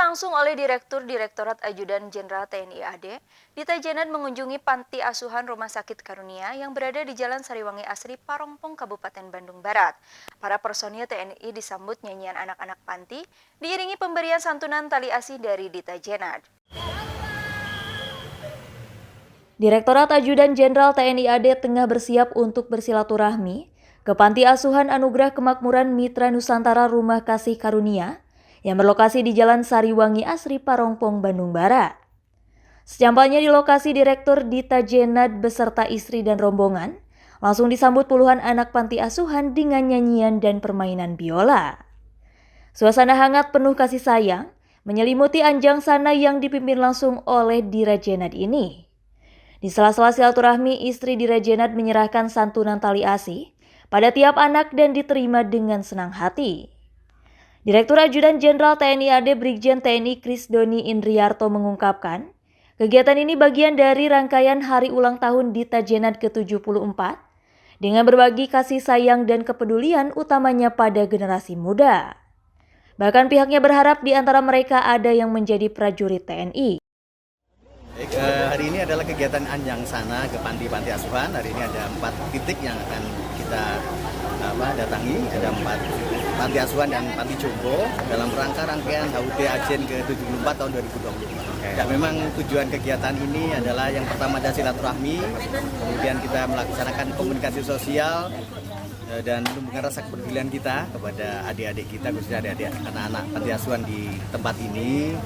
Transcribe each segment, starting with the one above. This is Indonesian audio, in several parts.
langsung oleh Direktur Direktorat Ajudan Jenderal TNI AD, Dita Jenad mengunjungi Panti Asuhan Rumah Sakit Karunia yang berada di Jalan Sariwangi Asri, Parongpong, Kabupaten Bandung Barat. Para personil TNI disambut nyanyian anak-anak panti, diiringi pemberian santunan tali asih dari Dita Jenad. Direktorat Ajudan Jenderal TNI AD tengah bersiap untuk bersilaturahmi ke Panti Asuhan Anugerah Kemakmuran Mitra Nusantara Rumah Kasih Karunia yang berlokasi di Jalan Sariwangi Asri, Parongpong, Bandung Barat. Sesampainya di lokasi, Direktur Dita Jenad beserta istri dan rombongan langsung disambut puluhan anak panti asuhan dengan nyanyian dan permainan biola. Suasana hangat penuh kasih sayang menyelimuti anjang sana yang dipimpin langsung oleh Dira Jenad ini. Di sela-sela silaturahmi, istri Dira Jenad menyerahkan santunan tali asih pada tiap anak dan diterima dengan senang hati. Direktur Ajudan Jenderal TNI AD Brigjen TNI Krisdoni Indriarto mengungkapkan, kegiatan ini bagian dari rangkaian hari ulang tahun Dita Jenad ke-74 dengan berbagi kasih sayang dan kepedulian utamanya pada generasi muda. Bahkan pihaknya berharap di antara mereka ada yang menjadi prajurit TNI. Hari ini adalah kegiatan Anjang Sana ke panti-panti asuhan. Hari ini ada 4 titik yang akan kita datangi. Ada 4 panti asuhan dan panti jompo dalam rangka rangkaian HUT Ajen ke-74 tahun 2020. Dan memang tujuan kegiatan ini adalah yang pertama ada silaturahmi, kemudian kita melaksanakan komunikasi sosial dan menumbuhkan rasa kepedulian kita kepada adik-adik kita, khususnya adik-adik anak-anak panti asuhan di tempat ini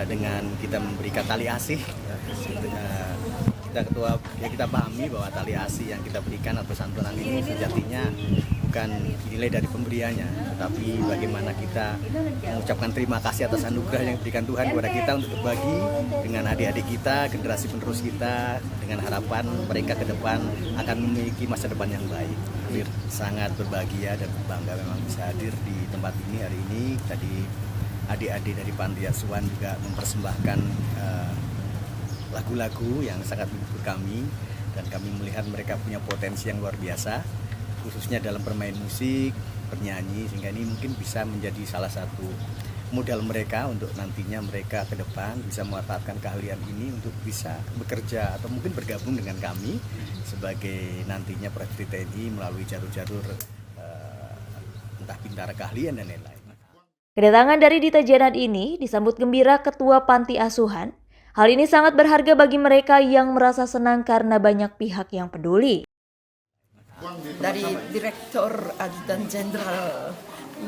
dengan kita memberikan tali asih. Kita pahami bahwa tali asih yang kita berikan atau santunan ini sejatinya bukan dinilai dari pemberiannya, tetapi bagaimana kita mengucapkan terima kasih atas anugerah yang diberikan Tuhan kepada kita untuk berbagi dengan adik-adik kita, generasi penerus kita, dengan harapan mereka ke depan akan memiliki masa depan yang baik. Sangat berbahagia dan bangga memang bisa hadir di tempat ini hari ini. Tadi adik-adik dari panti asuhan juga mempersembahkan lagu-lagu yang sangat menghibur kami, dan kami melihat mereka punya potensi yang luar biasa, khususnya dalam bermain musik, bernyanyi, sehingga ini mungkin bisa menjadi salah satu modal mereka untuk nantinya mereka ke depan bisa memanfaatkan keahlian ini untuk bisa bekerja atau mungkin bergabung dengan kami sebagai nantinya prajurit TNI melalui jalur-jalur entah bintara keahlian dan lain-lain. Kedatangan dari Dita Jenad ini disambut gembira Ketua Panti Asuhan. Hal ini sangat berharga bagi mereka yang merasa senang karena banyak pihak yang peduli. Dari Direktur Ajudan Jenderal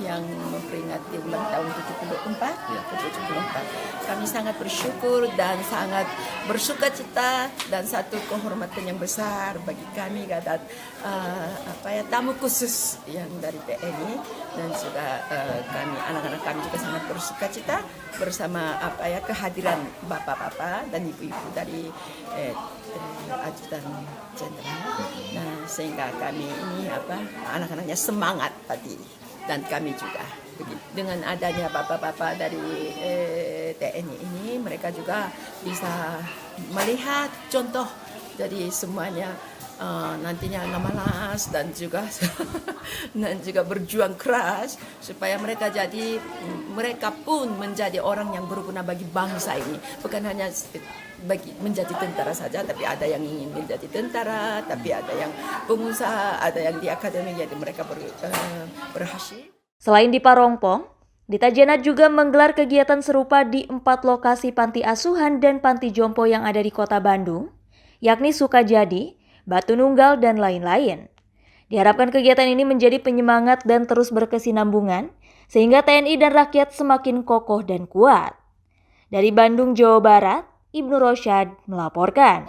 yang memperingati ulang tahun 74, kami sangat bersyukur dan sangat bersukacita, dan satu kehormatan yang besar bagi kami dan tamu khusus yang dari TNI, dan juga kami anak-anak kami juga sangat bersukacita bersama kehadiran bapak-bapak dan ibu-ibu dari Ajudan Jenderal. Nah, sehingga kami ini anak-anaknya semangat tadi. Dan kami juga dengan adanya bapak-bapak dari TNI ini, mereka juga bisa melihat contoh, jadi semuanya nantinya malas dan juga berjuang keras supaya mereka pun menjadi orang yang berguna bagi bangsa ini, bukan hanya menjadi tentara saja, tapi ada yang ingin menjadi tentara, tapi ada yang pengusaha, ada yang di akademi, jadi mereka berhasil. Selain di Parongpong, Dita Jenad juga menggelar kegiatan serupa di 4 lokasi panti asuhan dan panti jompo yang ada di Kota Bandung, yakni Sukajadi, Batu Nunggal, dan lain-lain. Diharapkan kegiatan ini menjadi penyemangat dan terus berkesinambungan, sehingga TNI dan rakyat semakin kokoh dan kuat. Dari Bandung, Jawa Barat, Ibnu Rosyad melaporkan.